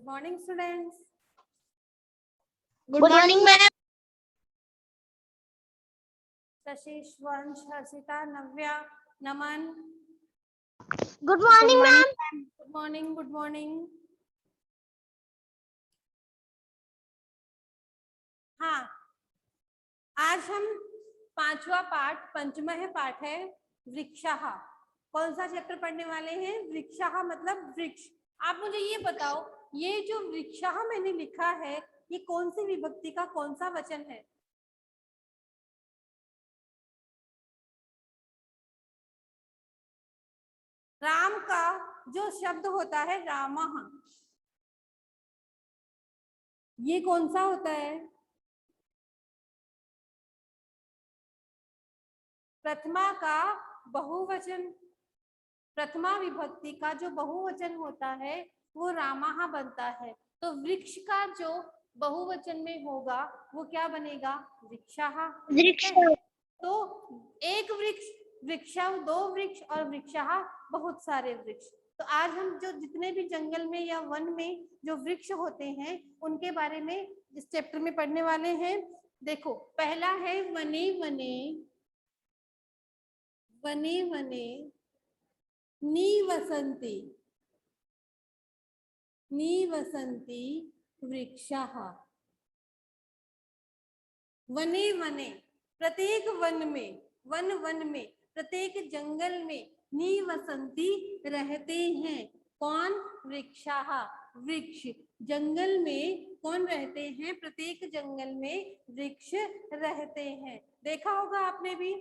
Morning students. Good morning ma'am. Shashish, Vansh, Harshita, Navya, Naman. Good morning ma'am. Good morning, good morning. हाँ, आज हम पांचवा पाठ, पंचमः पाठ है वृक्षः। कौन सा चैप्टर पढ़ने वाले हैं? वृक्षः मतलब वृक्ष। आप मुझे ये बताओ, ये जो वृक्षः मैंने लिखा है, ये कौन सी विभक्ति का कौन सा वचन है? राम का जो शब्द होता है रामः, ये कौन सा होता है? प्रथमा का बहुवचन, प्रथमा विभक्ति का जो बहुवचन होता है वो रामः बनता है। तो वृक्ष का जो बहुवचन में होगा वो क्या बनेगा? वृक्षः। वृक्ष। तो एक वृक्ष, वृक्षः दो वृक्ष और वृक्षः बहुत सारे वृक्ष। तो आज हम जो जितने भी जंगल में या वन में जो वृक्ष होते हैं उनके बारे में इस चैप्टर में पढ़ने वाले हैं। देखो, पहला है वने वने, वने वने निवसन्ति, निवसन्ति वृक्षः। वने वने प्रत्येक वन में, वन वन में, प्रत्येक जंगल में निवसन्ति रहते हैं। कौन? वृक्षः, वृक्ष। जंगल में कौन रहते हैं? प्रत्येक जंगल में वृक्ष रहते हैं। देखा होगा आपने भी,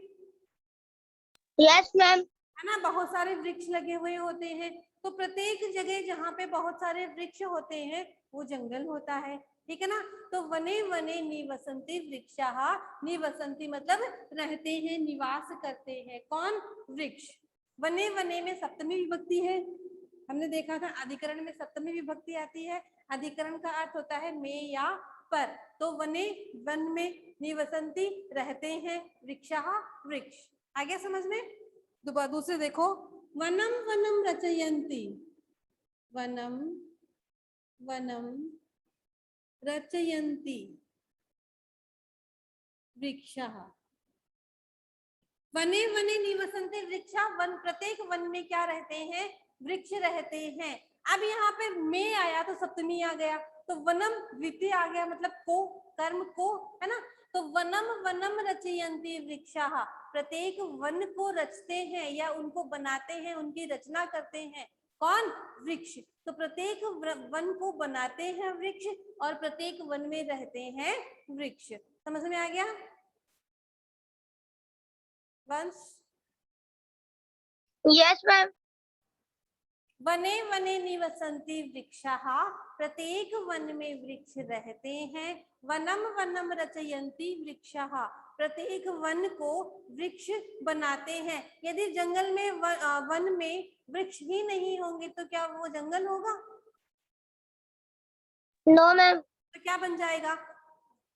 यस मैम। है ना, बहुत सारे वृक्ष लगे हुए होते हैं। तो प्रत्येक जगह जहाँ पे बहुत सारे वृक्ष होते हैं वो जंगल होता है, ठीक है ना। तो वने वने निवसन्ति वृक्षः, निवसन्ति मतलब रहते हैं, निवास करते हैं। कौन? वृक्ष। वने वने में सप्तमी विभक्ति है, हमने देखा था अधिकरण में सप्तमी विभक्ति आती है। अधिकरण का अर्थ होता है में या पर। तो वने वन में, निवसन्ति रहते हैं, वृक्षः वृक्ष। आ गया समझ में? दूसरे देखो, वनम वनम रचयन्ति, वनम वनम रचयन्ति वृक्षः। वने वने निवसन्ति वृक्षः, वन प्रत्येक वन में क्या रहते हैं? वृक्ष रहते हैं। अब यहाँ पे में आया तो सप्तमी आ गया, तो वनम द्वितीय आ गया, मतलब को, कर्म को, है ना। तो वनम वनम रचयन्ति वृक्षः, प्रत्येक वन को रचते हैं या उनको बनाते हैं, उनकी रचना करते हैं। कौन? वृक्ष। तो प्रत्येक वन को बनाते हैं वृक्ष और प्रत्येक वन में रहते हैं वृक्ष। समझ में आ गया? वंश? Yes ma'am. वने वने निवसन्ति वृक्षः, प्रत्येक वन में वृक्ष रहते हैं। वनम वनम रचयन्ति वृक्षः, प्रत्येक वन को वृक्ष बनाते हैं। यदि जंगल में वन में वृक्ष ही नहीं होंगे तो क्या वो जंगल होगा? No ma'am. तो क्या बन जाएगा?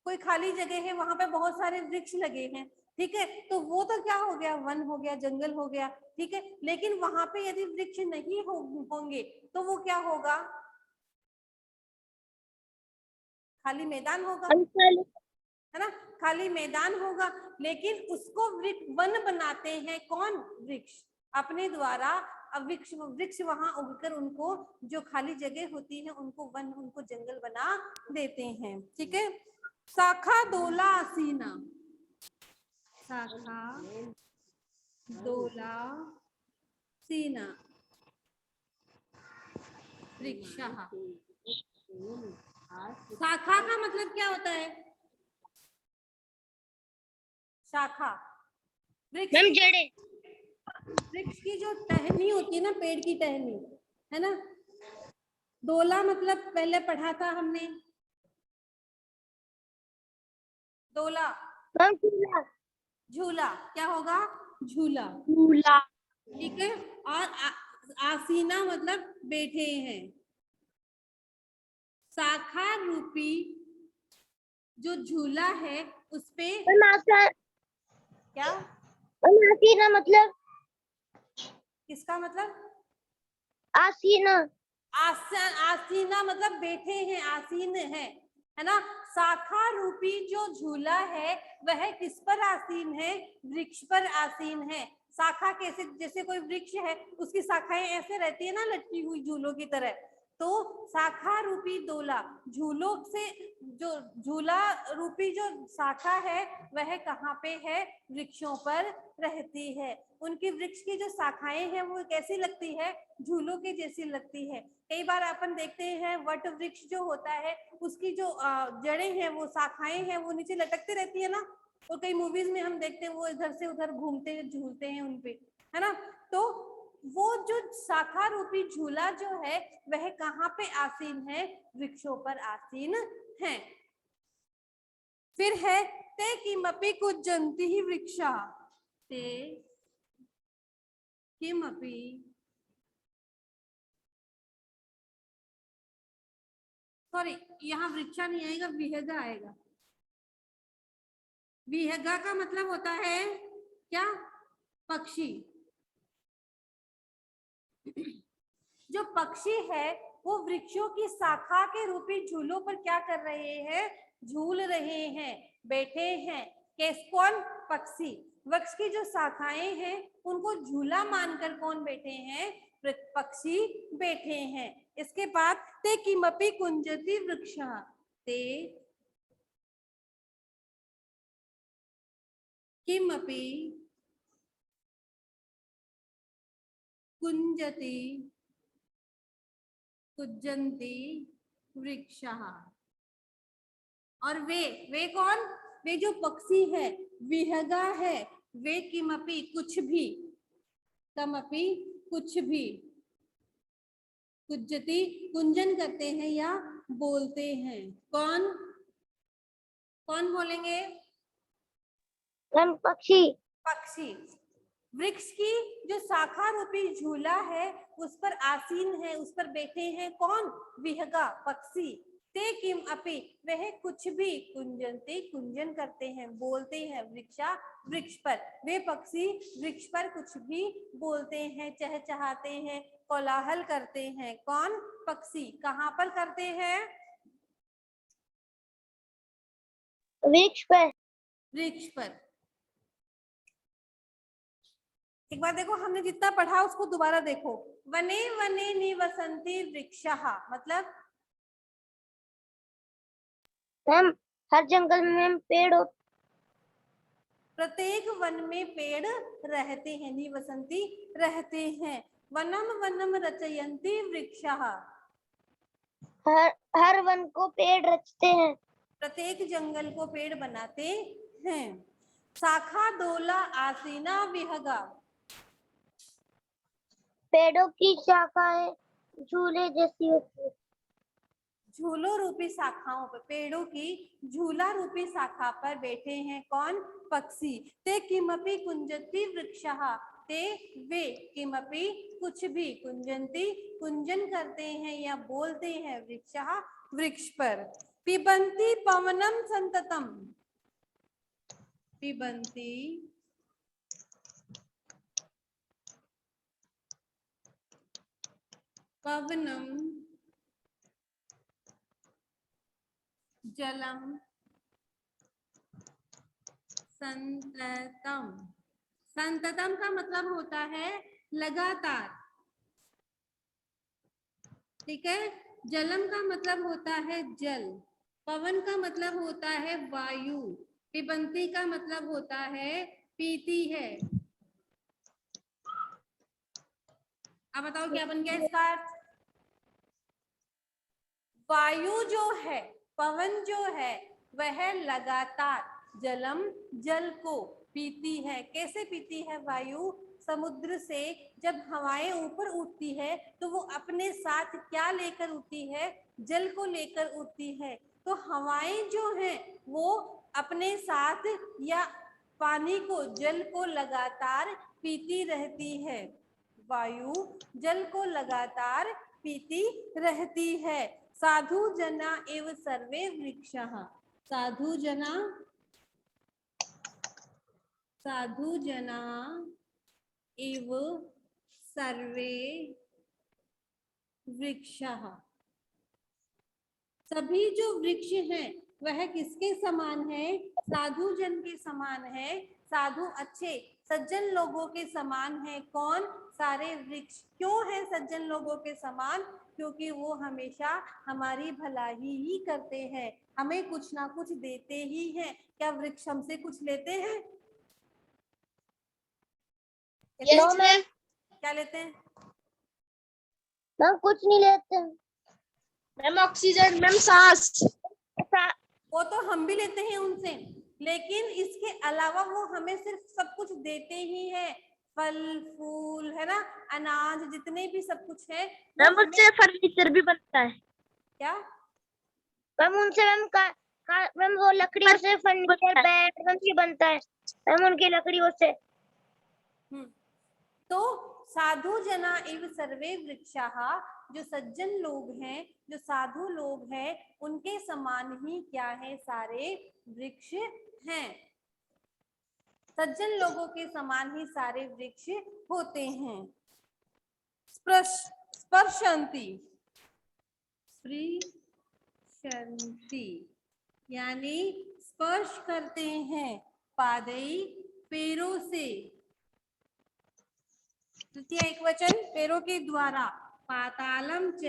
कोई खाली जगह है, वहां पे बहुत सारे वृक्ष लगे हैं, ठीक है, तो वो तो क्या हो गया? वन हो गया, जंगल हो गया, ठीक है। लेकिन वहां पे यदि वृक्ष नहीं होंगे तो वो क्या होगा? खाली मैदान होगा, है ना, खाली मैदान होगा। लेकिन उसको वन बनाते हैं कौन? वृक्ष। अपने द्वारा वृक्ष वृक्ष वहां उगकर उनको जो खाली जगह होती है उनको वन, उनको जंगल बना देते हैं, ठीक है। शाखा दोला आसीना, शाखा दोला सीना वृक्षः। शाखा का मतलब क्या होता है? शाखा वृक्ष, मैम जड़े। वृक्ष की जो टहनी होती है ना, पेड़ की टहनी, है ना। दोला मतलब पहले पढ़ा था हमने, दोला मैम झूला। झूला, क्या होगा? झूला, झूला। ठीक है। और आसीना मतलब बैठे हैं। शाखा रूपी जो झूला है उसपे क्या? आसीना मतलब? किसका मतलब? आसीना। आसीना मतलब बैठे हैं, आसीन है ना। शाखा रूपी जो झूला है वह किस पर आसीन है? वृक्ष पर आसीन है। शाखा कैसे, जैसे कोई वृक्ष है उसकी शाखाएं ऐसे रहती है ना, लटकी हुई झूलों की तरह। तो शाखा रूपी दोला, झूलों से जो झूला रूपी जो शाखा है वह कहाँ पे है? वृक्षों पर रहती है। उनकी वृक्ष की जो शाखाएं हैं वो कैसी लगती है? झूलों के जैसी लगती है। कई बार अपन देखते हैं वट वृक्ष जो होता है उसकी जो जड़ें हैं, वो शाखाएं हैं, वो नीचे लटकती रहती है ना। और कई मूवीज में हम देखते हैं वो इधर से उधर घूमते हैं, झूलते हैं उनपे, है ना। तो वो जो शाखा रूपी झूला जो है वह कहाँ पे आसीन है? वृक्षों पर आसीन है। फिर है ते किमपि कुज्जन्ति वृक्षा, ते किमपि, सॉरी यहाँ वृक्षा नहीं आएगा, विहगा आएगा। विहगा का मतलब होता है क्या? पक्षी। जो पक्षी है वो वृक्षों की शाखा के रूपी झूलों पर क्या कर रहे हैं? झूल रहे हैं, बैठे हैं। कौन? पक्षी। वृक्ष की जो शाखाएं हैं उनको झूला मानकर कौन बैठे हैं? पक्षी बैठे हैं। इसके बाद ते किमपि कुंजति वृक्षः, ते किमपि कुंजति कुज्जन्ति वृक्षः। और वे कौन? वे जो पक्षी है, विहगा है, वे किमपि कुछ भी, कमपि कुछ भी, कुज्जति कुंजन करते हैं या बोलते हैं। कौन कौन बोलेंगे? मैम पक्षी। पक्षी। वृक्ष की जो शाखा रूपी झूला है उस पर आसीन है, उस पर बैठे हैं कौन? विहगा, पक्षी। ते किम अपि, वह कुछ भी, कुंजनते कुंजन करते हैं, बोलते हैं, वृक्षा वृक्ष पर। वे पक्षी वृक्ष पर कुछ भी बोलते हैं, चहचहाते हैं, कोलाहल करते हैं। कौन? पक्षी। कहाँ पर करते हैं? वृक्ष पर। वृक्ष पर। एक बार देखो, हमने जितना पढ़ा उसको दोबारा देखो। वने वने निवसन्ति वृक्षः, मतलब मैम हर जंगल में पेड़ होते। प्रत्येक वन में पेड़ रहते हैं, निवसन्ति रहते हैं। वनम वनम रचयन्ति वृक्षः, हर वन को पेड़ रचते हैं। प्रत्येक जंगल को पेड़ बनाते हैं। शाखा दोला आसीना विहगा, पेड़ों की शाखाएं झूले जैसी होती है। झूलों रूपी शाखाओं पर, पेड़ों की झूला रूपी शाखा पर बैठे हैं कौन? पक्षी। ते किमपि कुंजति वृक्षः, ते वे किमपि कुछ भी, कुंजंती कुंजन करते हैं या बोलते हैं, वृक्षः वृक्ष पर। पिबन्ति पवनम संततम, पिबन्ति पवनम जलम संततम। संततम का मतलब होता है लगातार, ठीक है। जलम का मतलब होता है जल, पवन का मतलब होता है वायु, पिबंती का मतलब होता है पीती है। अब बताओ क्या बन गया इसका अर्थ? वायु जो है, पवन जो है, वह लगातार जलम, जल को पीती है। कैसे पीती है वायु? समुद्र से जब हवाएं ऊपर उठती है तो वो अपने साथ क्या लेकर उठती है? जल को लेकर उठती है। तो हवाएं जो हैं वो अपने साथ या पानी को, जल को लगातार पीती रहती है। वायु जल को लगातार पीती रहती है। साधु जना एव सर्वे वृक्षः, साधु जना, साधु जना एव सर्वे वृक्षः। सभी जो वृक्ष हैं वह किसके समान है? साधु जन के समान है। साधु अच्छे सज्जन लोगों के समान है। कौन? सारे वृक्ष। क्यों है सज्जन लोगों के समान? क्योंकि वो हमेशा हमारी भलाई ही करते हैं, हमें कुछ ना कुछ देते ही हैं। क्या वृक्ष हमसे कुछ लेते हैं? No ma'am. क्या लेते हैं? मैम कुछ नहीं लेते। मैम ऑक्सीजन, मैम सांस। वो तो हम भी लेते हैं उनसे, लेकिन इसके अलावा वो हमें सिर्फ सब कुछ देते ही हैं। फल फूल है ना, अनाज, जितने भी सब कुछ है वो मैम हमें। उससे फर्नीचर भी बनता है। क्या? मैम उनसे मैम वो लकड़ियों से फर्नीचर, बेड मैम ये बनता है मैम उनकी लकड़ियों से। तो साधु जना एव सर्वे वृक्षाः, जो सज्जन लोग हैं, जो साधु लोग हैं, उनके समान ही क्या है? सारे वृक्ष हैं। सज्जन लोगों के समान ही सारे वृक्ष होते हैं। स्पर्शंती, स्पर्शंती यानी स्पर्श करते हैं। पादई, पैरों से। तृतीय एकवचन पैरों के द्वारा। पातालम च,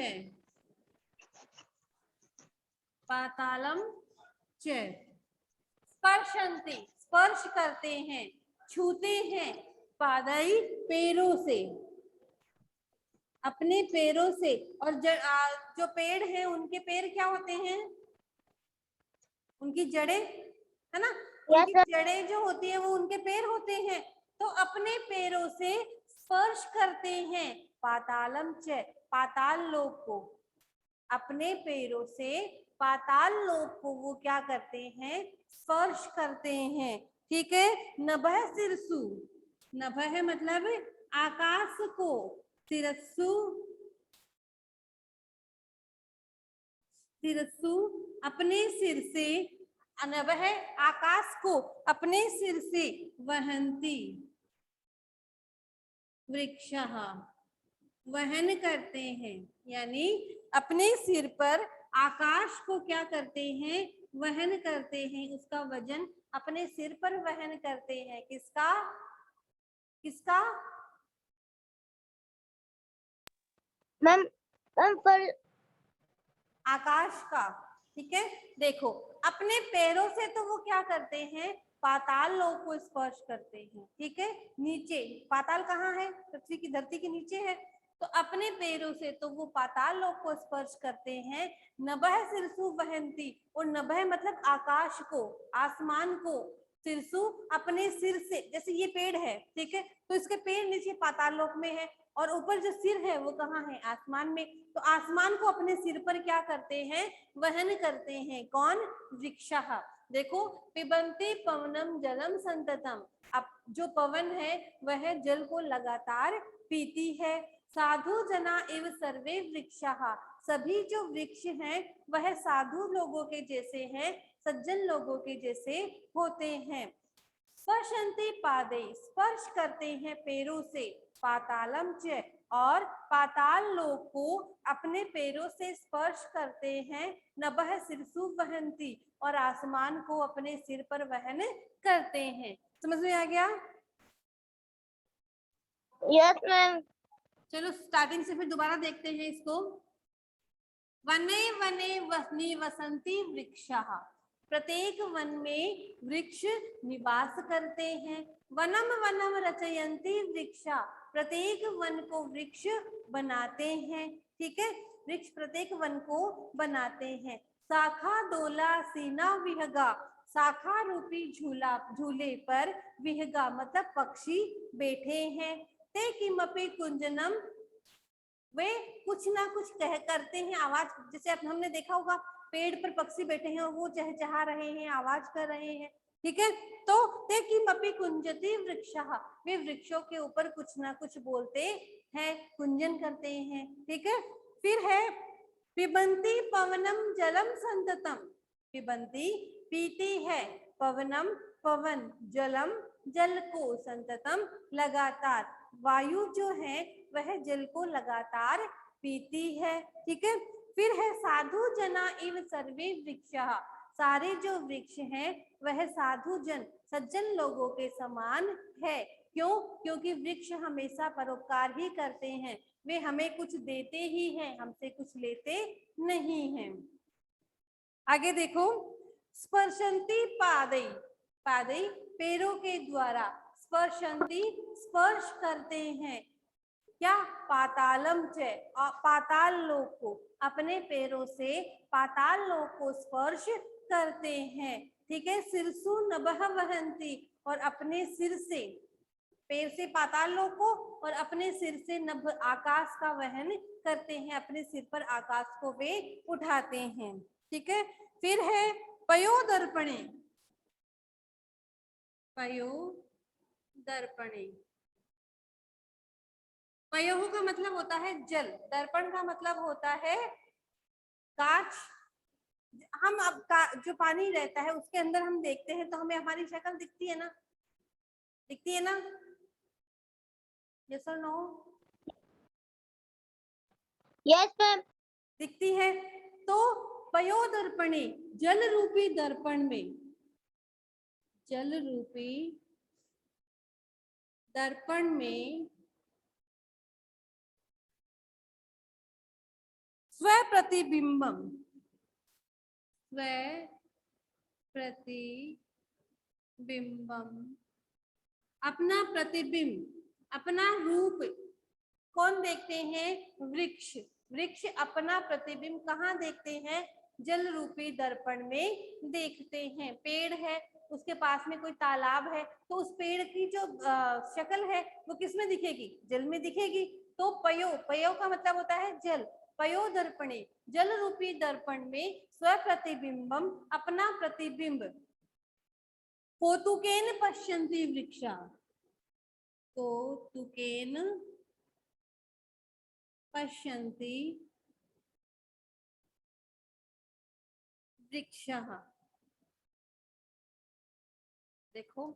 पातालम च। स्पर्शन्ति, स्पर्श करते हैं, छूते हैं। पादई, पैरों से, अपने पैरों से। और जो पेड़ हैं उनके पैर क्या होते हैं? उनकी जड़ें, है ना? उनकी जड़ें जो होती है वो उनके पैर होते हैं। तो अपने पैरों से स्पर्श करते हैं। पातालम च, पाताल लोक को। अपने पैरों से पाताल लोक को वो क्या करते हैं? स्पर्श करते हैं। ठीक है। नभः सिरसु, नभः मतलब आकाश को। सिरसु, सिरसु अपने सिर से। नभः आकाश को अपने सिर से। वहंती, वृक्षः वहन करते हैं, यानी अपने सिर पर आकाश को क्या करते हैं? वहन करते हैं। उसका वजन अपने सिर पर वहन करते हैं। किसका? किसका? मैम मैम पर आकाश का। ठीक है। देखो, अपने पैरों से तो वो क्या करते हैं? पाताल लोक को स्पर्श करते हैं। ठीक है। नीचे पाताल कहाँ है? पृथ्वी की, धरती के नीचे है। तो अपने पैरों से तो वो पाताल लोक को स्पर्श करते हैं। नभः सिरसु वहंती, और नभः मतलब आकाश को, आसमान को। सिरसु अपने सिर से, जैसे ये पेड़ है, ठीक है, तो इसके पेड़ नीचे पाताल लोक में है, और ऊपर जो सिर है वो कहाँ है? आसमान में। तो आसमान को अपने सिर पर क्या करते हैं? वहन करते हैं। कौन? वृक्षः। देखो, पिबन्ति पवनम जलम संततम, अब जो पवन है वह जल को लगातार पीती है। साधु जना एव सर्वे वृक्षः, सभी जो वृक्ष हैं वह साधु लोगों के जैसे हैं, सज्जन लोगों के जैसे होते हैं। स्पर्शन्ति पादे, स्पर्श करते हैं पैरों से। पातालम च, और पाताल लोक को अपने पैरों से स्पर्श करते हैं। नभः सिरसु वहंती, और आसमान को अपने सिर पर वहन करते हैं। समझ में आ गया? Yes ma'am. चलो स्टार्टिंग से फिर दोबारा देखते हैं इसको। वने वने निवसन्ति वृक्षाः, प्रत्येक वन में वृक्ष निवास करते हैं। वनम वनम रचयन्ति वृक्षा, प्रत्येक वन को वृक्ष बनाते हैं। ठीक है। वृक्ष प्रत्येक वन को बनाते हैं। शाखा डोला सीना विहगा, शाखा रूपी झूला, झूले पर विहगा मतलब पक्षी बैठे हैं। ते किमपि कुंजनम, वे कुछ ना कुछ कह करते हैं, आवाज। जैसे अब हमने देखा होगा पेड़ पर पक्षी बैठे हैं और वो चहचहा रहे हैं, आवाज कर रहे हैं। ठीक है। तो ते किमपि कुंजति वृक्षः, वे वृक्षों के ऊपर कुछ ना कुछ बोलते हैं, कुंजन करते हैं। ठीक है। फिर है पिबन्ति पवनम जलम संततम, पिबन्ति पीती है, पवनम पवन, जलम जल को, संततम लगातार, वायु जो है वह जल को लगातार पीती है। ठीक है, फिर है साधु जना इव सर्वे वृक्षः, सारे जो वृक्ष हैं वह साधु जन सज्जन लोगों के समान है। क्यों? क्योंकि वृक्ष हमेशा परोपकार ही करते हैं, वे हमें कुछ देते ही हैं, हमसे कुछ लेते नहीं हैं। आगे देखो, स्पर्शंती पादई, पादई पैरों के द्वारा, स्पर्शंती स्पर्श करते हैं, क्या? पातालम च, पाताल लोक को, अपने पैरों से पाताल लोक को स्पर्श करते हैं। ठीक है, सिरसु नभः वहंती, और अपने सिर से, पैर से पाताल लोक को और अपने सिर से नभ आकाश का वहन करते हैं, अपने सिर पर आकाश को वे उठाते हैं। ठीक है, फिर है पयोदर्पणे, पयोदर्पणे, पयोह का मतलब होता है जल, दर्पण का मतलब होता है कांच। हम अब जो पानी रहता है उसके अंदर हम देखते हैं तो हमें हमारी शक्ल दिखती है ना, दिखती है ना? यस और नो? Yes ma'am. दिखती है। तो पयोदर्पणे, जल रूपी दर्पण में, जल रूपी दर्पण में स्वप्रतिबिंबम, स्वप्रतिबिंबम, अपना प्रतिबिंब, अपना रूप कौन देखते हैं? वृक्ष। वृक्ष अपना प्रतिबिंब कहाँ देखते हैं? जल रूपी दर्पण में देखते हैं। पेड़ है, उसके पास में कोई तालाब है, तो उस पेड़ की जो शक्ल है वो किसमें दिखेगी? जल में दिखेगी। तो पयो, पयो का मतलब होता है जल, पयो दर्पणे, जल रूपी दर्पण में स्वप्रतिबिंबम, अपना प्रतिबिंब, कौतुकेन पश्यन्ति वृक्षा, कौतुकेन पश्यन्ति वृक्षः। देखो,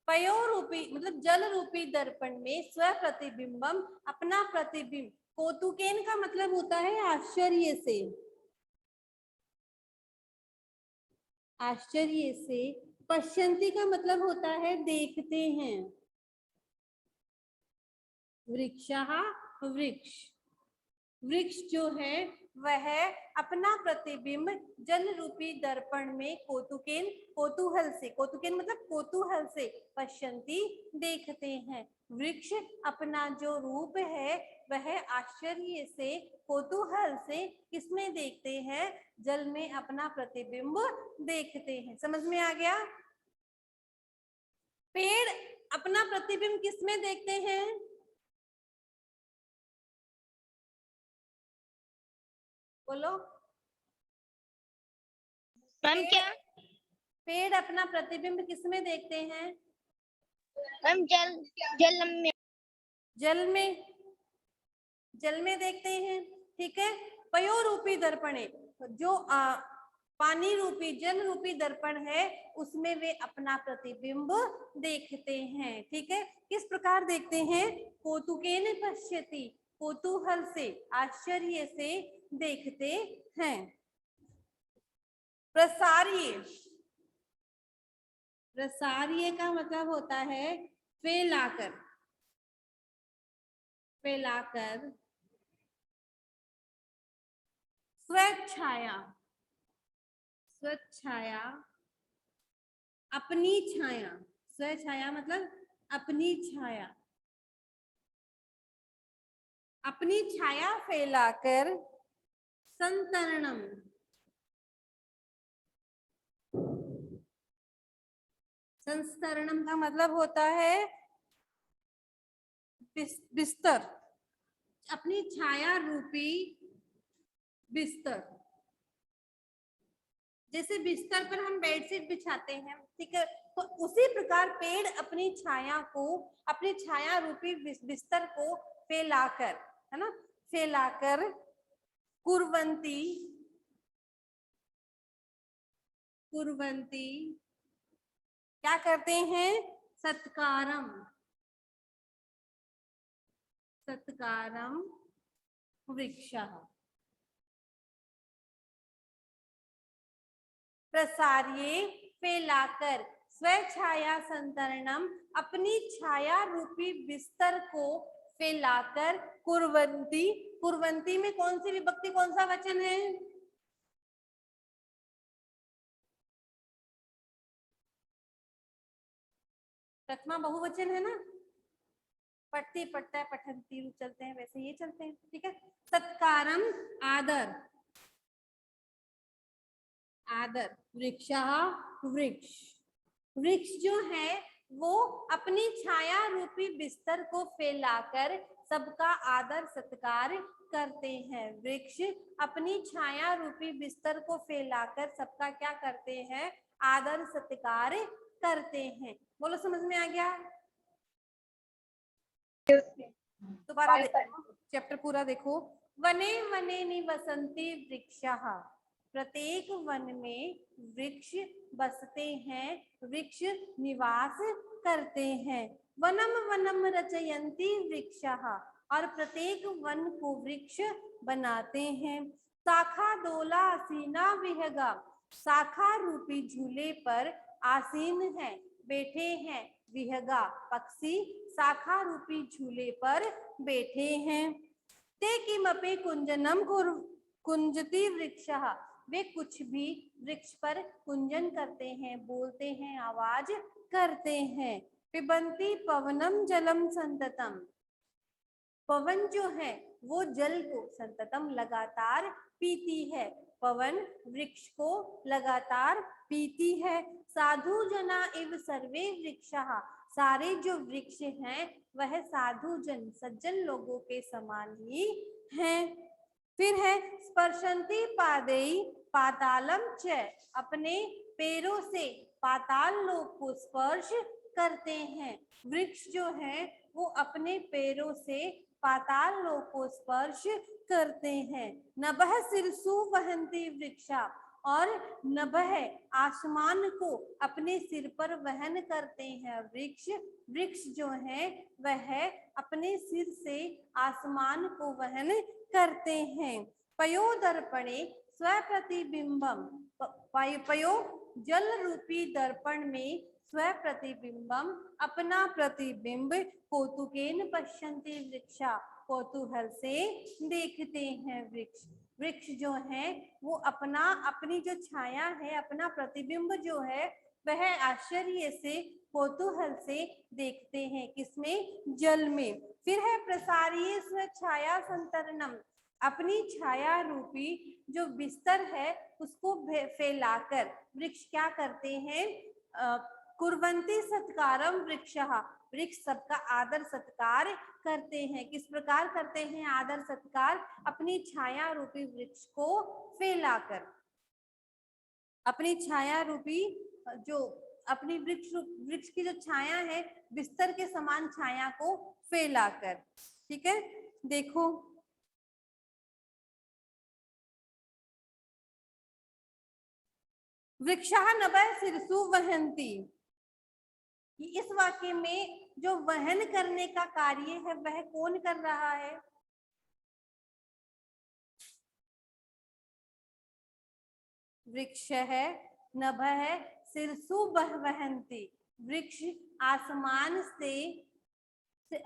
पयो रूपी मतलब जल रूपी दर्पण में स्वप्रतिबिंबम, अपना प्रतिबिंब, कौतुकेन का मतलब होता है आश्चर्य से, आश्चर्य से, पश्यन्ति का मतलब होता है देखते हैं, वृक्षः वृक्ष, वृक्ष जो है वह अपना प्रतिबिंब जल रूपी दर्पण में कौतुकेन, कौतूहल से, कौतुकेन मतलब कौतूहल से, पश्यन्ति देखते हैं। वृक्ष अपना जो रूप है वह आश्चर्य से, कौतूहल से किसमें देखते हैं? जल में अपना प्रतिबिंब देखते हैं। समझ में आ गया? पेड़ अपना प्रतिबिंब किसमें देखते हैं? बोलो। मैम क्या? पेड़ अपना प्रतिबिंब किसमें देखते हैं? मैम जल, जल में, जल में, जल में देखते हैं। ठीक है, पयो रूपी दर्पणे, जो पानी रूपी जल रूपी दर्पण है उसमें वे अपना प्रतिबिंब देखते हैं। ठीक है, किस प्रकार देखते हैं? कौतुकेन पश्यति, कौतूहल से, आश्चर्य से देखते हैं। प्रसार्य, प्रसार्य का मतलब होता है फैलाकर, फैलाकर, स्वच्छाया, स्वच्छाया, अपनी छाया, स्वछाया मतलब अपनी छाया, अपनी छाया फैलाकर, संतरणम, संस्तरणम का मतलब होता है बिस्तर, अपनी छाया रूपी बिस्तर। जैसे बिस्तर पर हम बेडशीट बिछाते हैं, ठीक है, तो उसी प्रकार पेड़ अपनी छाया को, अपनी छाया रूपी बिस्तर को फैलाकर, है ना, फैलाकर, कुर्वन्ति, कुर्वन्ति क्या करते हैं? सत्कारम, सत्कारम वृक्षः। प्रसार्ये फैलाकर, स्वछाया संतरणम, अपनी छाया रूपी बिस्तर को फैलाकर, कुर्वन्ति, कुर्वन्ति में कौन सी विभक्ति कौन सा वचन है? प्रथमा बहुवचन है ना, पढ़ती पढ़ता है पठंती चलते हैं वैसे ये चलते हैं, ठीक है। सत्कारम आदर, आदर, वृक्षः वृक्ष, वृक्ष जो है वो अपनी छाया रूपी बिस्तर को फैलाकर सबका आदर सत्कार करते हैं। वृक्ष अपनी छाया रूपी बिस्तर को फैलाकर सबका क्या करते हैं? आदर सत्कार करते हैं। बोलो समझ में आ गया? दोबारा चैप्टर पूरा देखो। वने वने निवसन्ति वृक्षः, प्रत्येक वन में वृक्ष बसते हैं, वृक्ष निवास करते हैं। वनम वनम रचयन्ति वृक्षः, और प्रत्येक वन को वृक्ष बनाते हैं। शाखा दोला आसीना विहगा, शाखा रूपी झूले पर आसीन है, बैठे हैं। विहगा पक्षी शाखा रूपी झूले पर बैठे हैं। ते किमपि कुंजनम कुंजति वृक्षः, वे कुछ भी वृक्ष पर कुंजन करते हैं, बोलते हैं, आवाज करते हैं। पिबन्ति पवनम जलम संततम, पवन जो है वो जल को संततम लगातार पीती है, पवन वृक्ष को लगातार पीती है। साधु जना इव सर्वे वृक्षः, सारे जो वृक्ष हैं वह साधु जन सज्जन लोगों के समान ही हैं। फिर है स्पर्शन्ति पादैः पातालम च, अपने पैरों से पाताल लोक को स्पर्श करते हैं। वृक्ष जो है वो अपने पैरों से पाताल लोक को स्पर्श करते हैं। नभः शिरसु वहन्ति वृक्षा, और नभः आसमान को अपने सिर पर वहन करते हैं वृक्ष, वृक्ष जो है वह अपने सिर से आसमान को वहन करते हैं। पयो दर्पणे स्वप्रतिबिंबम, पयो जल रूपी दर्पण में स्वप्रतिबिंबम, अपना प्रतिबिंब कौतुकेन पश्यन्ति वृक्षा, कौतूहल से देखते हैं वृक्ष। वृक्ष जो है वो अपनी जो छाया है, अपना प्रतिबिंब जो है वह आश्चर्य से कौतूहल से देखते हैं, किसमें? जल में। फिर है प्रसार्ये स्वछाया संतरणम, अपनी छाया रूपी जो बिस्तर है उसको फैलाकर वृक्ष क्या करते हैं? कुर्वन्ति सत्कारम वृक्षः, वृक्ष सबका आदर सत्कार करते हैं। किस प्रकार करते हैं आदर सत्कार? अपनी छाया रूपी वृक्ष को फैलाकर, अपनी छाया रूपी जो अपनी वृक्ष की जो छाया है बिस्तर के समान छाया को फैलाकर, ठीक है। देखो वृक्षः नभः शिरसु वहन्ति, इस वाक्य में जो वहन करने का कार्य है वह कौन कर रहा है? वृक्ष है, नभः है, शिरसु वहन्ति, वृक्ष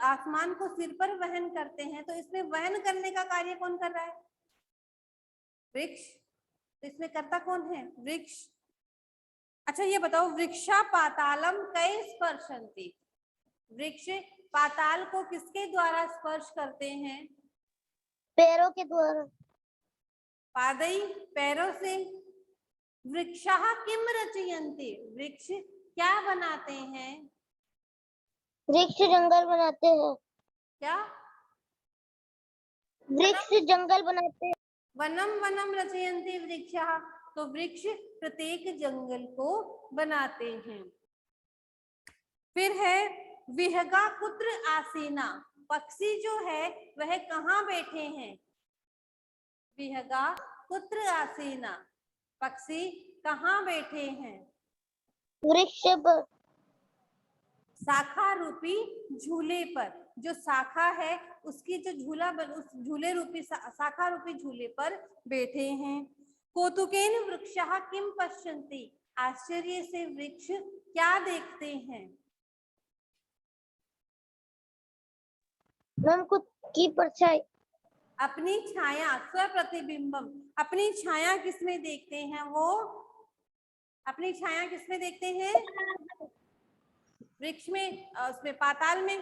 आसमान को सिर पर वहन करते हैं। तो इसमें वहन करने का कार्य कौन कर रहा है? वृक्ष। तो इसमें कर्ता कौन है? वृक्ष। अच्छा ये बताओ, वृक्षा पातालम कै स्पर्शन्ति, वृक्ष पाताल को किसके द्वारा स्पर्श करते हैं? पैरों के द्वारा। पादैः पैरों से। वृक्षः किम रचयन्ति, वृक्ष क्या बनाते हैं? वृक्ष जंगल बनाते हैं। क्या? वृक्ष जंगल बनाते हैं। वनम वनम रचयन्ति वृक्षः, तो वृक्ष प्रत्येक जंगल को बनाते हैं। फिर है विहगा कुत्र आसीना, पक्षी जो है वह कहाँ बैठे हैं? विहगा कुत्र आसीना, पक्षी कहाँ बैठे हैं? वृक्ष पर। शाखा रूपी झूले पर, जो शाखा है उसकी जो उस झूले रूपी शाखा रूपी झूले पर बैठे हैं। कौतुकेन वृक्षः किम पश्यन्ति, आश्चर्य से वृक्ष क्या देखते हैं? मैम खुद की परछाई। अपनी छाया, स्वप्रतिबिंबम, अपनी छाया किसमें देखते हैं? वो अपनी छाया किसमें देखते हैं? वृक्ष में, उसमें पाताल में,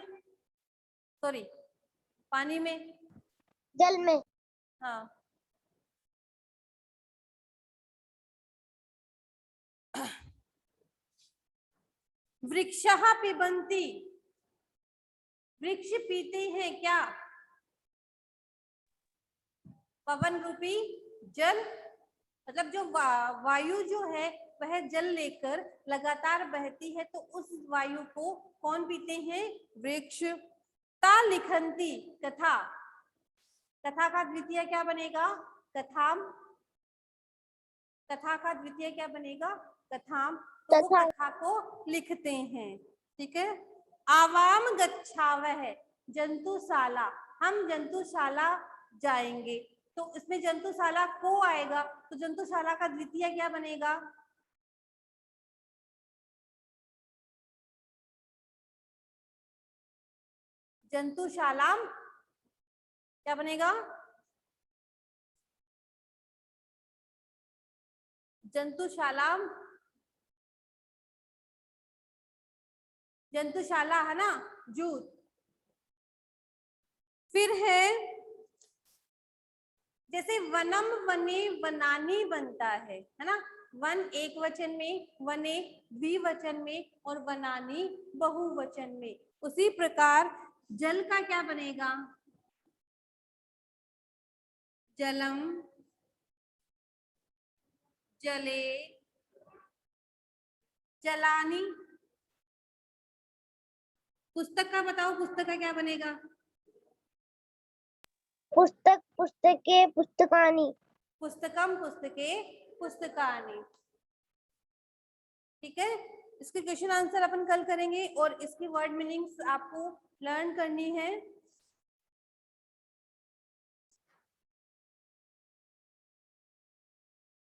सॉरी पानी में, जल में। हाँ। वृक्षः पिबन्ति, वृक्ष पीते हैं क्या? पवन रूपी जल, मतलब जो वायु जो है वह जल लेकर लगातार बहती है, तो उस वायु को कौन पीते हैं? वृक्ष। ता लिखन्ति, कथा, कथा का द्वितीय क्या बनेगा? कथाम। कथा का द्वितीय क्या बनेगा? कथाम। तो वो कथा को लिखते हैं, ठीक है। आवाम गच्छावह, जंतुशाला, हम जंतुशाला जाएंगे, तो इसमें जंतुशाला को आएगा, तो जंतुशाला का द्वितीय क्या बनेगा? जंतुशालाम क्या बनेगा? जंतुशालाम, जंतुशाला है ना, जूत। फिर है जैसे वनम वने वनानी बनता है ना, वन एक वचन में, वने द्विवचन में और वनानी बहुवचन में, उसी प्रकार जल का क्या बनेगा? जलम, जले, जलानी। पुस्तक का बताओ, पुस्तक का क्या बनेगा? पुस्तक, पुस्तके, पुस्तकानि। पुस्तकम, पुस्तके, पुस्तकानि। ठीक है, इसके क्वेश्चन आंसर अपन कल करेंगे और इसकी वर्ड मीनिंग्स आपको लर्न करनी है।